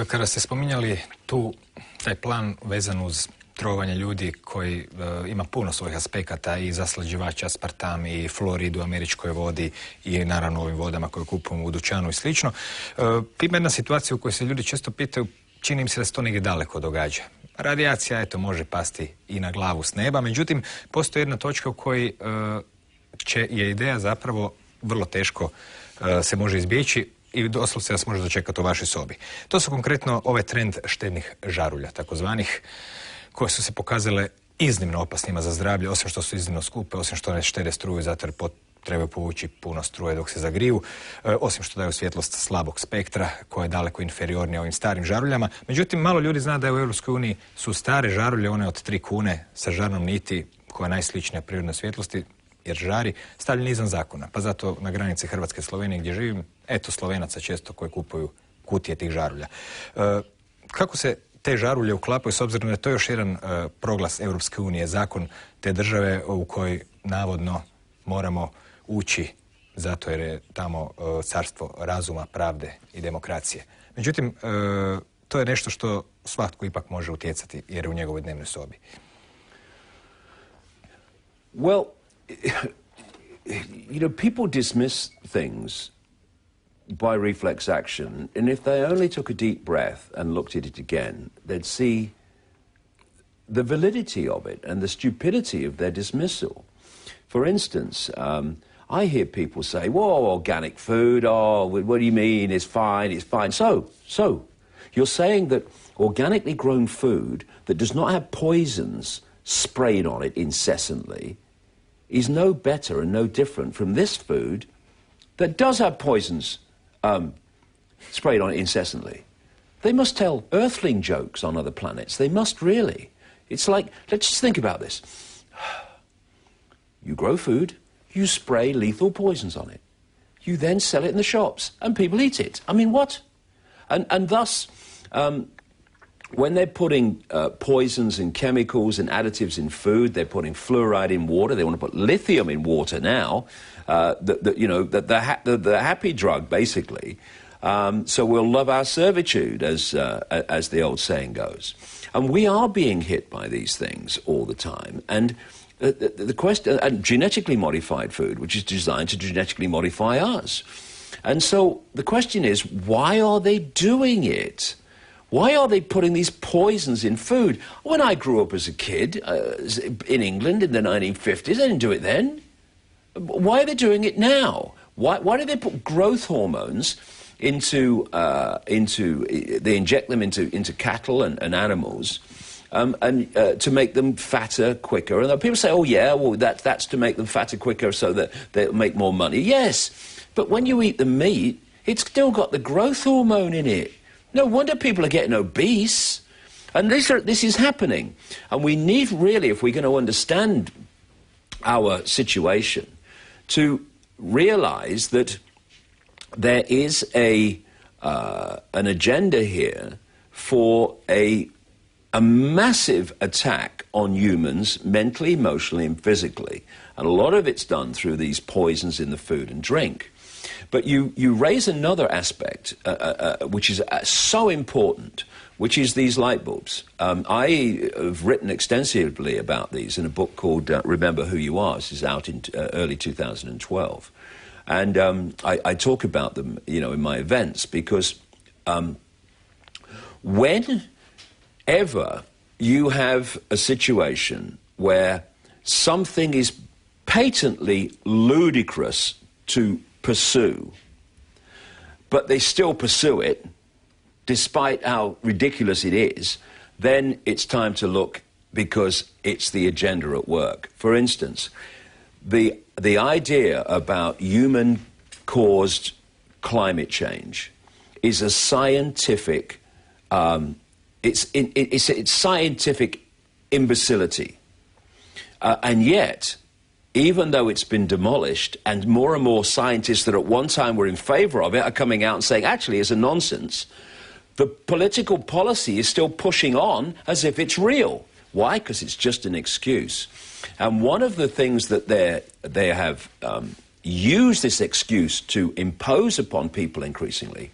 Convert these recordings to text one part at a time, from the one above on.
Kada ste spominjali taj plan vezan uz trovanje ljudi koji ima puno svojih aspekata i zaslađivača, aspartam i fluorid u američkoj vodi i naravno ovim vodama koje kupujemo u dućanu i slično. Ima jedna situacija u kojoj se ljudi često pitaju, čini im se da se to negdje daleko događa. Radijacija, eto, može pasti i na glavu s neba, međutim, postoji jedna točka u kojoj je ideja zapravo vrlo teško se može izbjeći i doslovce vas može dočekati u vašoj sobi. To su konkretno ovaj trend štednih žarulja, takozvanih, koje su se pokazale iznimno opasnima za zdravlje, osim što su iznimno skupe, osim što ne štede struju, zato jer trebaju povući puno struje dok se zagriju, osim što daju svjetlost slabog spektra, koja je daleko inferiornija ovim starim žaruljama. Međutim, malo ljudi zna da u EU su stare žarulje, one od 3 kune sa žarnom niti, koja je najsličnija prirodnoj svjetlosti, jer žari, stavljeni izvan zakona. Pa zato na granici Hrvatske i Slovenije gdje živim, eto Slovenaca često koji kupuju kutije tih žarulja. Kako se te žarulje uklapaju, s obzirom da je to još jedan proglas Europske unije, zakon te države u kojoj navodno moramo ući zato jer je tamo carstvo razuma, pravde i demokracije. Međutim, to je nešto što svatko ipak može utjecati jer je u njegovoj dnevnoj sobi. Well, you know, people dismiss things by reflex action, and if they only took a deep breath and looked at it again, they'd see the validity of it and the stupidity of their dismissal. For instance, I hear people say, "Whoa, organic food, oh, what do you mean, it's fine, it's fine." So, you're saying that organically grown food that does not have poisons sprayed on it incessantly is no better and no different from this food that does have poisons sprayed on it incessantly. They must tell earthling jokes on other planets. They must really. It's like, let's just think about this. You grow food, you spray lethal poisons on it. You then sell it in the shops and people eat it. I mean, what? And thus, when they're putting poisons and chemicals and additives in food, they're putting fluoride in water. They want to put lithium in water now. The happy drug, basically. So we'll love our servitude, as the old saying goes. And we are being hit by these things all the time. And the question, and genetically modified food, which is designed to genetically modify us. And so the question is, why are they doing it? Why are they putting these poisons in food? When I grew up as a kid in England in the 1950s, they didn't do it then. Why are they doing it now? Why do they put growth hormones they inject them into cattle and animals to make them fatter quicker? And people say, oh yeah, well that's to make them fatter quicker so that they'll make more money. Yes, but when you eat the meat, it's still got the growth hormone in it. No wonder people are getting obese. And this is happening. And we need really, if we're going to understand our situation, to realize that there is an agenda here for a massive attack on humans mentally, emotionally and physically. And a lot of it's done through these poisons in the food and drink. But you raise another aspect, which is so important, which is these light bulbs. I have written extensively about these in a book called Remember Who You Are. This is out in early 2012. And I talk about them, you know, in my events, because whenever you have a situation where something is patently ludicrous to pursue, but they still pursue it, despite how ridiculous it is, then it's time to look, because it's the agenda at work. For instance, the idea about human-caused climate change is a scientific, it's scientific imbecility. And yet, even though it's been demolished, and more scientists that at one time were in favor of it are coming out and saying, actually, it's a nonsense, the political policy is still pushing on as if it's real. Why? Because it's just an excuse. And one of the things that they have used this excuse to impose upon people increasingly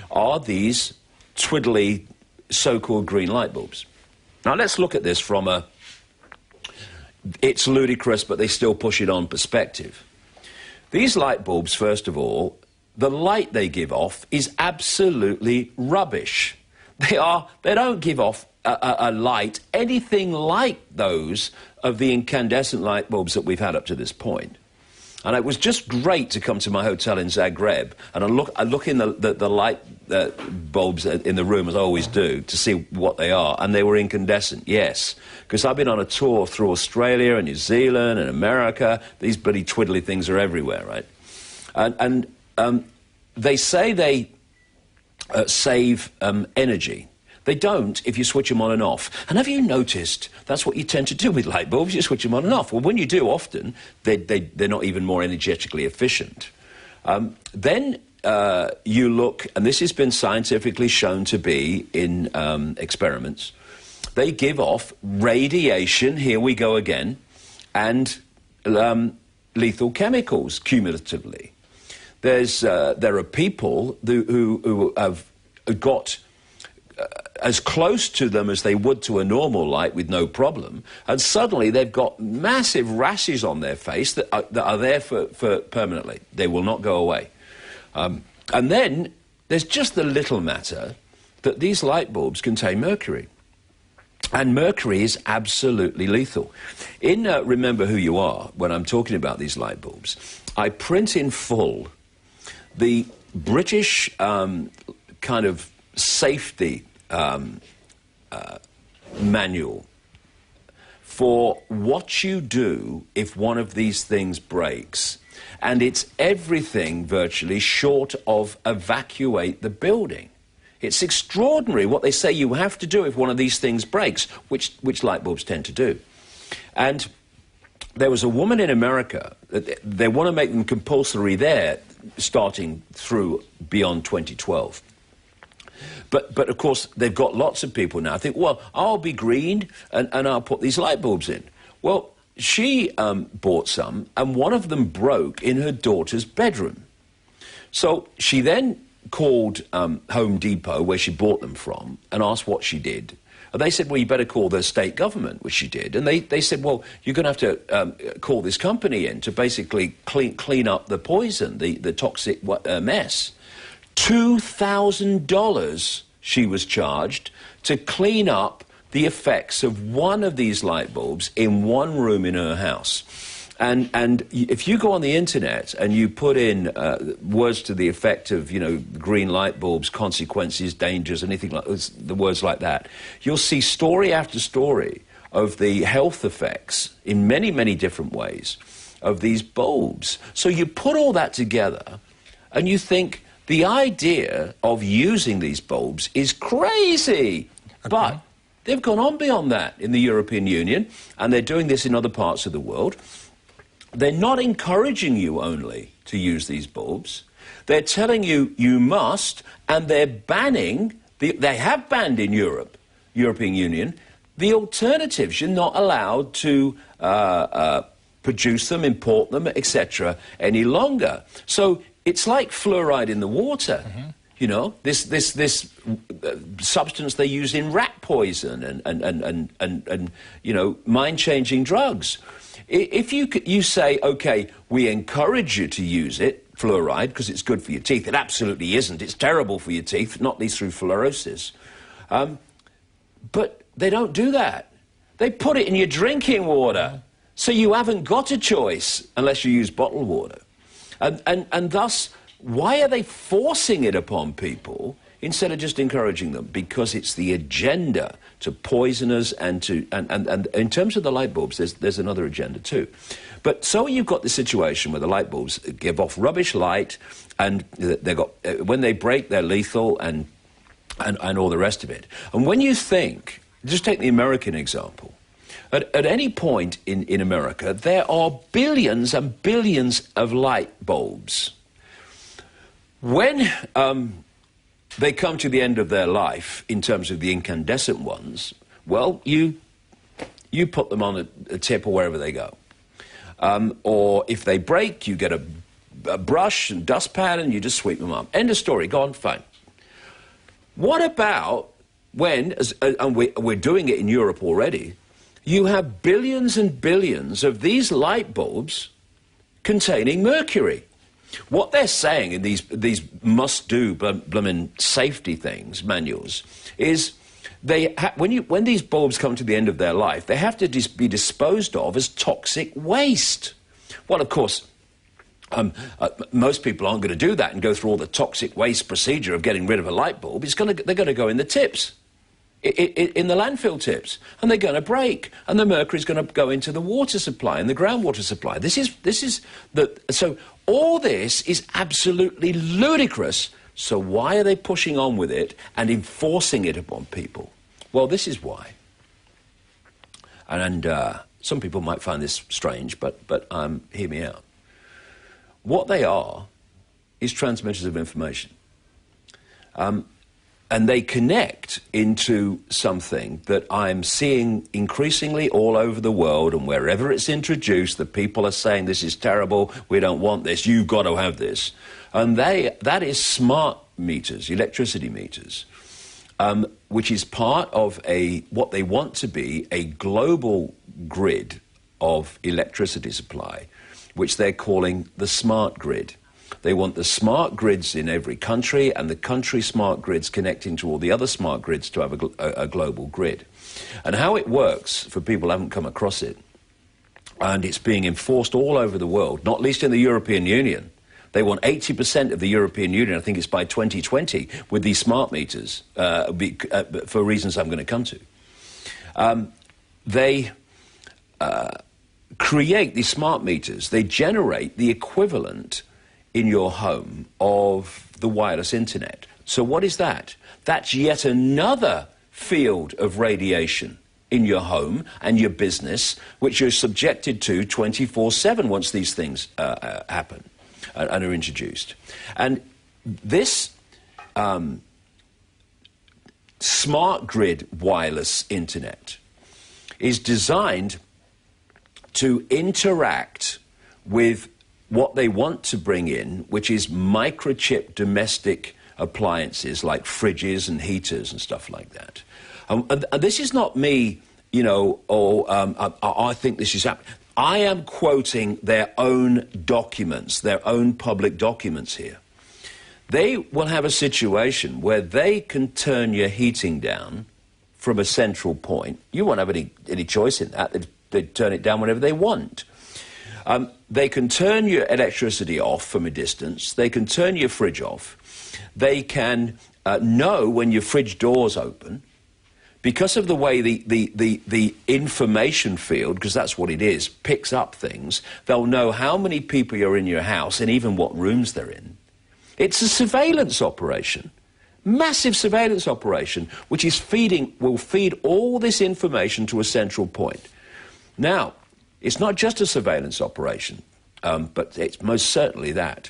are these twiddly so-called green light bulbs. Now let's look at this from a it's ludicrous but they still push it on perspective. These light bulbs, first of all, the light they give off is absolutely rubbish. They don't give off a light anything like those of the incandescent light bulbs that we've had up to this point. And it was just great to come to my hotel in Zagreb and I look in the light bulbs in the room, as I always do, to see what they are. And they were incandescent, yes. Because I've been on a tour through Australia and New Zealand and America. These bloody twiddly things are everywhere, right? And they say they save energy. They don't if you switch them on and off. And have you noticed that's what you tend to do with light bulbs? You switch them on and off. Well, when you do often, they're not even more energetically efficient. Then you look, and this has been scientifically shown to be in experiments, they give off radiation, here we go again, and lethal chemicals cumulatively. There are people who have got as close to them as they would to a normal light with no problem, and suddenly they've got massive rashes on their face that are there for permanently. They will not go away. And then there's just the little matter that these light bulbs contain mercury. And mercury is absolutely lethal. In Remember Who You Are, when I'm talking about these light bulbs, I print in full the British kind of safety manual for what you do if one of these things breaks. And it's everything virtually short of evacuate the building. It's extraordinary what they say you have to do if one of these things breaks, which light bulbs tend to do. And there was a woman in America, they want to make them compulsory there, starting through beyond 2012. But of course, they've got lots of people now. I think, well, I'll be green and I'll put these light bulbs in. Well, she bought some, and one of them broke in her daughter's bedroom. So she then called Home Depot, where she bought them from, and asked what she did. And they said, well, you better call the state government, which she did. And they said, well, you're going to have to call this company in to basically clean up the poison, the toxic mess. $2,000 she was charged to clean up the effects of one of these light bulbs in one room in her house. And if you go on the internet and you put in words to the effect of, you know, green light bulbs, consequences, dangers, anything like the words like that, you'll see story after story of the health effects in many, many different ways of these bulbs. So you put all that together and you think, the idea of using these bulbs is crazy. Okay. But they've gone on beyond that in the European Union, and they're doing this in other parts of the world. They're not encouraging you only to use these bulbs. They're telling you you must, and they're banning, they have banned in European Union, the alternatives. You're not allowed to produce them, import them, etc. any longer. So it's like fluoride in the water, you know, this substance they use in rat poison and you know, mind-changing drugs. If you say, OK, we encourage you to use it, fluoride, because it's good for your teeth, it absolutely isn't. It's terrible for your teeth, not least through fluorosis. But they don't do that. They put it in your drinking water, so you haven't got a choice unless you use bottled water. And thus, why are they forcing it upon people instead of just encouraging them? Because it's the agenda to poison us and in terms of the light bulbs, there's another agenda too. But so you've got the situation where the light bulbs give off rubbish light, and they got when they break, they're lethal and all the rest of it. And when you think, just take the American example. At any point in America, there are billions and billions of light bulbs. When they come to the end of their life, in terms of the incandescent ones, well, you put them on a tip or wherever they go. Or if they break, you get a brush and dustpan and you just sweep them up. End of story, gone, fine. What about when, and we're doing it in Europe already, you have billions and billions of these light bulbs containing mercury? What they're saying in these must-do blooming safety things, manuals, is when these bulbs come to the end of their life, they have to be disposed of as toxic waste. Well, of course, most people aren't going to do that and go through all the toxic waste procedure of getting rid of a light bulb. They're going to go in the tips, in the landfill tips, and they're going to break, and the mercury is going to go into the water supply and the groundwater supply. So all this is absolutely ludicrous. So why are they pushing on with it and enforcing it upon people? Well, this is why. And some people might find this strange, but hear me out. What they are is transmitters of information. And they connect into something that I'm seeing increasingly all over the world, and wherever it's introduced, the people are saying, this is terrible, we don't want this, you've got to have this. And that is smart meters, electricity meters, which is part of what they want to be a global grid of electricity supply, which they're calling the smart grid. They want the smart grids in every country, and the country smart grids connecting to all the other smart grids to have a global grid. And how it works, for people who haven't come across it, and it's being enforced all over the world, not least in the European Union. They want 80% of the European Union, I think it's by 2020, with these smart meters, for reasons I'm going to come to. They create these smart meters. They generate the equivalent in your home of the wireless internet. So what is that? That's yet another field of radiation in your home and your business, which you're subjected to 24/7 once these things happen and are introduced. And this smart grid wireless internet is designed to interact with what they want to bring in, which is microchip domestic appliances like fridges and heaters and stuff like that. And this is not me, I think this is happening. I am quoting their own documents, their own public documents here. They will have a situation where they can turn your heating down from a central point. You won't have any choice in that. They'd turn it down whenever they want. They can turn your electricity off from a distance. They can turn your fridge off. They can know when your fridge door's open. Because of the way the information field, because that's what it is, picks up things, they'll know how many people are in your house and even what rooms they're in. It's a surveillance operation, massive surveillance operation, which will feed all this information to a central point. Now, it's not just a surveillance operation, but it's most certainly that.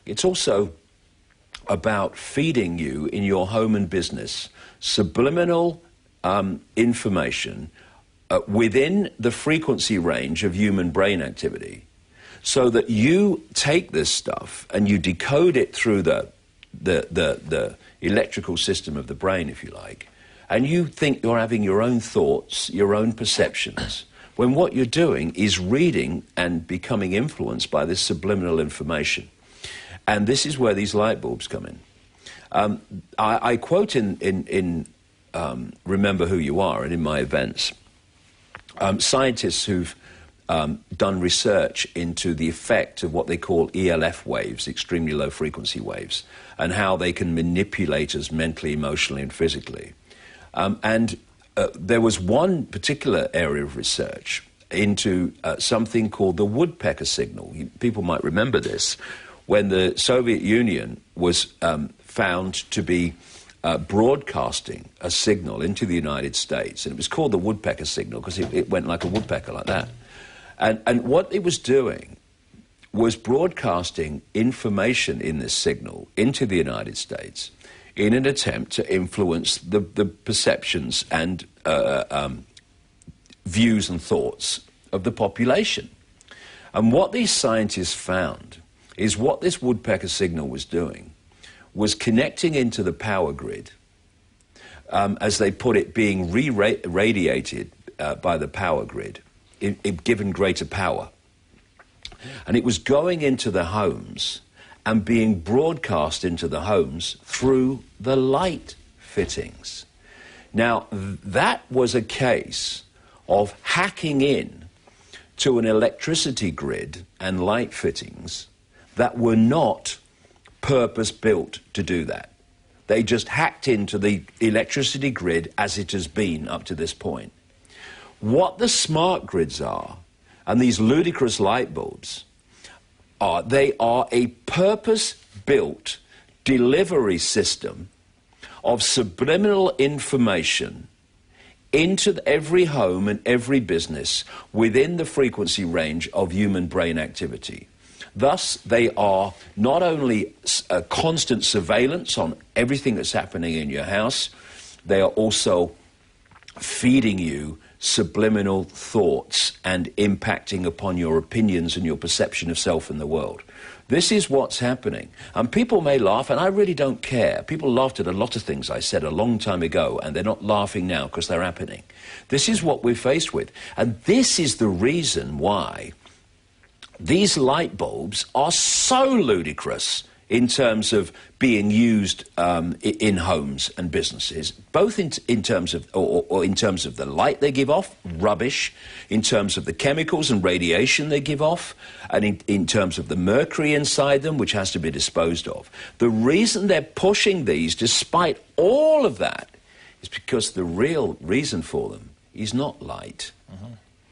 It's also about feeding you in your home and business subliminal information within the frequency range of human brain activity, so that you take this stuff and you decode it through the electrical system of the brain, if you like, and you think you're having your own thoughts, your own perceptions, when what you're doing is reading and becoming influenced by this subliminal information. And this is where these light bulbs come in. I quote in Remember Who You Are and in my events, scientists who've done research into the effect of what they call ELF waves, extremely low frequency waves, and how they can manipulate us mentally, emotionally, and physically. There was one particular area of research into something called the woodpecker signal. People might remember this, when the Soviet Union was found to be broadcasting a signal into the United States, and it was called the woodpecker signal because it went like a woodpecker, like that. And what it was doing was broadcasting information in this signal into the United States in an attempt to influence the perceptions and views and thoughts of the population. And what these scientists found is what this woodpecker signal was doing was connecting into the power grid as they put it, being radiated by the power grid, given greater power. And it was going into the homes and being broadcast into the homes through the light fittings. Now, that was a case of hacking in to an electricity grid and light fittings that were not purpose-built to do that. They just hacked into the electricity grid as it has been up to this point. What the smart grids are, and these ludicrous light bulbs, they are a purpose-built delivery system of subliminal information into every home and every business within the frequency range of human brain activity. Thus, they are not only a constant surveillance on everything that's happening in your house, they are also feeding you subliminal thoughts and impacting upon your opinions and your perception of self and the world. This is what's happening. And people may laugh, and I really don't care. People laughed at a lot of things I said a long time ago, and they're not laughing now because they're happening. This is what we're faced with. And this is the reason why these light bulbs are so ludicrous in terms of being used in homes and businesses, both in terms of or in terms of the light they give off, rubbish, in terms of the chemicals and radiation they give off, and in terms of the mercury inside them, which has to be disposed of. The reason they're pushing these, despite all of that, is because the real reason for them is not light.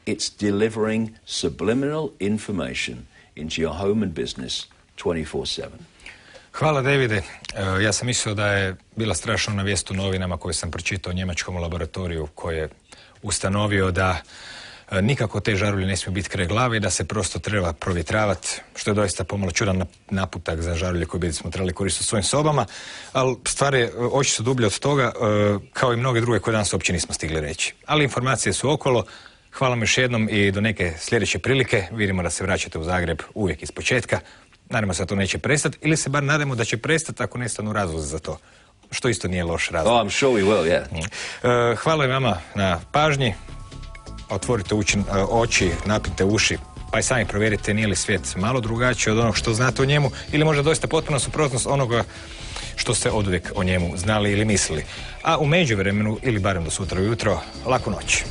It's delivering subliminal information into your home and business 24/7. Hvala, Davide. Ja sam mislio da je bila strašna vijest u novinama koju sam pročitao o njemačkom laboratoriju koji je ustanovio da nikako te žarulje ne smiju biti kraj glave i da se prosto treba provjetravati, što je doista pomalo čudan naputak za žarulje koje bismo trebali koristiti u svojim sobama, ali stvar je, oči su dublje od toga, kao i mnoge druge koje danas uopće nismo stigli reći. Ali informacije su okolo. Hvala vam još jednom i do neke sljedeće prilike. Vidimo da se vraćate u Zagreb uvijek iz početka. Nadamo se da to neće prestati, ili se bar nadamo da će prestati ako nestanu razlozi za to, što isto nije loš razlog. Oh, I'm sure we will, yeah. Hvala vama na pažnji. Otvorite oči, napite uši, pa i sami provjerite nije li svijet malo drugačiji od onog što znate o njemu, ili možda doista potpuno suprotnost onoga što ste oduvijek o njemu znali ili mislili. A u međuvremenu, ili barem do sutra ujutro, laku noć.